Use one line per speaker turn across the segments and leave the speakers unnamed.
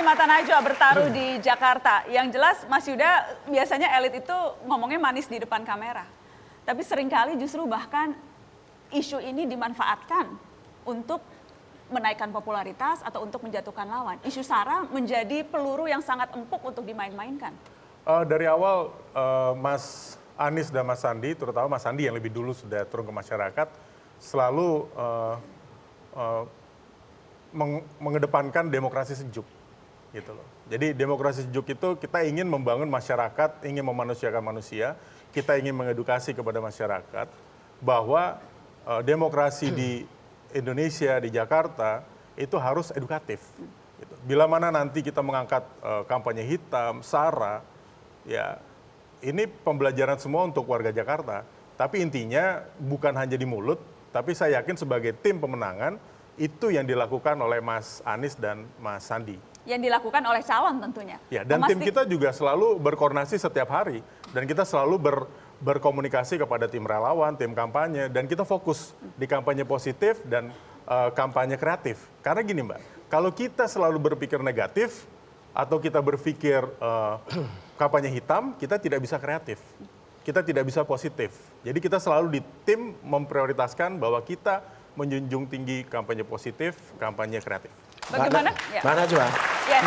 Mata Najwa bertaruh di Jakarta. Yang jelas Mas Yuda biasanya elit itu ngomongnya manis di depan kamera. Tapi seringkali justru bahkan isu ini dimanfaatkan untuk menaikkan popularitas atau untuk menjatuhkan lawan. Isu SARA menjadi peluru yang sangat empuk untuk dimain-mainkan.
Dari awal Mas Anies dan Mas Sandi, terutama Mas Sandi yang lebih dulu sudah turun ke masyarakat, selalu mengedepankan demokrasi sejuk, gitu loh. Jadi demokrasi sejuk itu kita ingin membangun masyarakat, ingin memanusiakan manusia, kita ingin mengedukasi kepada masyarakat bahwa demokrasi di Indonesia, di Jakarta itu harus edukatif. Gitu. Bila mana nanti kita mengangkat kampanye hitam, SARA, ya ini pembelajaran semua untuk warga Jakarta. Tapi intinya bukan hanya di mulut, tapi saya yakin sebagai tim pemenangan, itu yang dilakukan oleh Mas Anies dan Mas Sandi.
Yang dilakukan oleh calon tentunya.
Ya, dan tim kita juga selalu berkoordinasi setiap hari. Dan kita selalu berkomunikasi kepada tim relawan, tim kampanye. Dan kita fokus di kampanye positif dan kampanye kreatif. Karena gini Mbak, kalau kita selalu berpikir negatif, atau kita berpikir kampanye hitam, kita tidak bisa kreatif. Kita tidak bisa positif. Jadi kita selalu di tim memprioritaskan bahwa kita menjunjung tinggi kampanye positif, kampanye kreatif.
Bagaimana?
Mana Najwa?
Yes.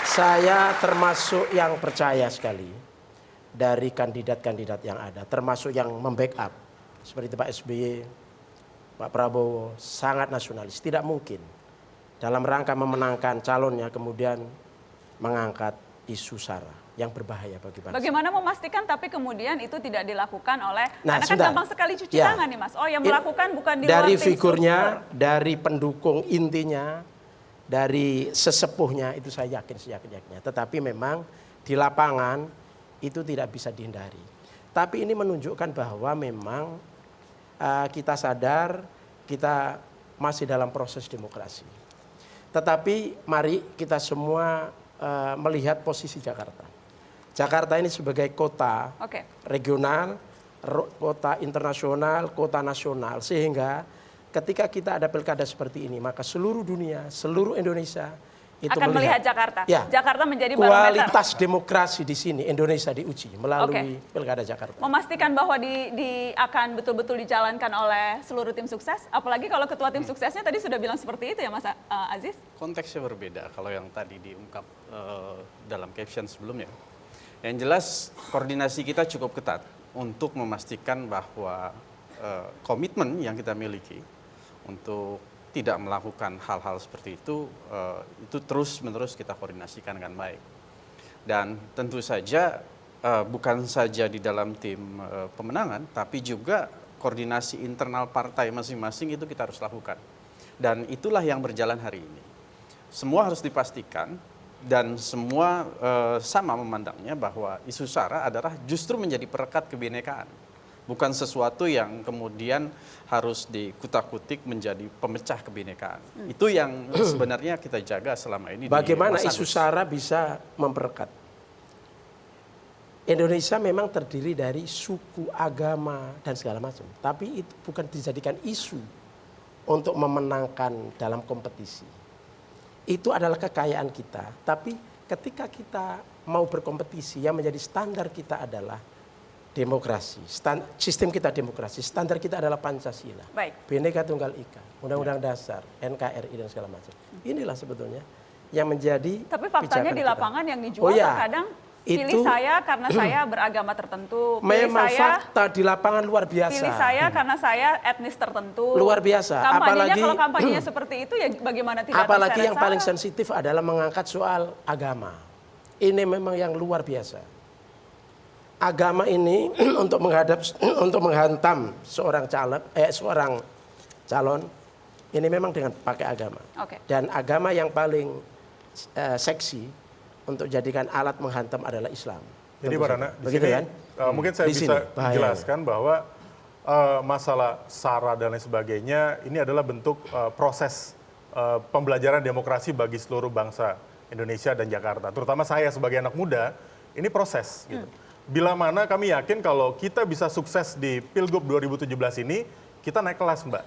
Saya termasuk yang percaya sekali dari kandidat-kandidat yang ada, termasuk yang membackup seperti Pak SBY, Pak Prabowo, sangat nasionalis. Tidak mungkin dalam rangka memenangkan calonnya kemudian mengangkat isu SARA yang berbahaya bagi bangsa.
Bagaimana memastikan tapi kemudian itu tidak dilakukan oleh, karena kan
sudah.
gampang sekali cuci tangan nih Mas. Oh yang melakukan bukan di luar
dari
tim
figurnya,
struktur.
dari pendukung intinya, dari sesepuhnya itu saya yakin seyakin-yakinnya. Tetapi memang di lapangan itu tidak bisa dihindari. Tapi ini menunjukkan bahwa memang kita sadar kita masih dalam proses demokrasi. Tetapi mari kita semua melihat posisi Jakarta. Jakarta ini sebagai kota regional, kota internasional, kota nasional. Sehingga ketika kita ada pilkada seperti ini, maka seluruh dunia, seluruh Indonesia itu
akan melihat Jakarta.
Ya,
Jakarta menjadi barometer.
Kualitas demokrasi di sini Indonesia diuji melalui pilkada Jakarta.
Memastikan bahwa akan betul-betul dijalankan oleh seluruh tim sukses. Apalagi kalau ketua tim suksesnya tadi sudah bilang seperti itu ya Mas Aziz.
Konteksnya berbeda kalau yang tadi diungkap dalam caption sebelumnya. Yang jelas koordinasi kita cukup ketat untuk memastikan bahwa komitmen yang kita miliki untuk tidak melakukan hal-hal seperti itu terus-menerus kita koordinasikan dengan baik. Dan tentu saja bukan saja di dalam tim pemenangan, tapi juga koordinasi internal partai masing-masing itu kita harus lakukan. Dan itulah yang berjalan hari ini. Semua harus dipastikan dan semua sama memandangnya bahwa isu SARA adalah justru menjadi perekat kebinekaan. Bukan sesuatu yang kemudian harus dikutak-kutik menjadi pemecah kebinekaan. Itu yang sebenarnya kita jaga selama ini.
Bagaimana isu SARA bisa memperekat? Indonesia memang terdiri dari suku, agama, dan segala macam. Tapi itu bukan dijadikan isu untuk memenangkan dalam kompetisi. Itu adalah kekayaan kita. Tapi ketika kita mau berkompetisi, yang menjadi standar kita adalah demokrasi. Sistem kita demokrasi. Standar kita adalah Pancasila.
Baik.
Bhinneka Tunggal Ika, Undang-Undang Dasar, NKRI dan segala macam. Inilah sebetulnya yang menjadi.
Tapi faktanya di lapangan yang dijual terkadang pilih saya karena saya beragama tertentu.
Memang fakta di lapangan luar biasa.
Pilih saya karena saya etnis tertentu.
Luar biasa.
Kampanyenya kalau kampanyenya seperti itu ya bagaimana tidak.
Apalagi yang paling sensitif adalah mengangkat soal agama. Ini memang yang luar biasa. Agama ini untuk menghantam seorang calon ini memang dengan pakai agama. Dan agama yang paling seksi untuk jadikan alat menghantam adalah Islam.
Jadi Pak Rana, di sini
kan?
mungkin saya bisa jelaskan bahwa masalah SARA dan lain sebagainya ini adalah bentuk proses pembelajaran demokrasi bagi seluruh bangsa Indonesia dan Jakarta. Terutama saya sebagai anak muda, ini proses. Gitu. Bila mana kami yakin kalau kita bisa sukses di Pilgub 2017 ini, kita naik kelas Mbak.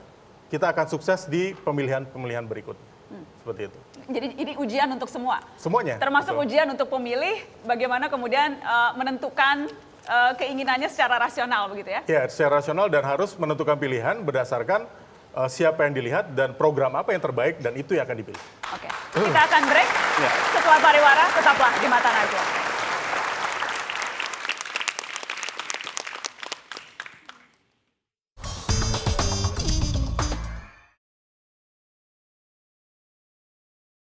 Kita akan sukses di pemilihan-pemilihan berikutnya. seperti itu.
Jadi ini ujian untuk semua.
Semuanya.
Termasuk
betul.
ujian untuk pemilih, bagaimana kemudian menentukan keinginannya secara rasional begitu ya?
Ya, secara rasional dan harus menentukan pilihan berdasarkan siapa yang dilihat dan program apa yang terbaik dan itu yang akan dipilih.
Oke, kita akan break. Setelah pariwara, tetaplah di Mata Najwa.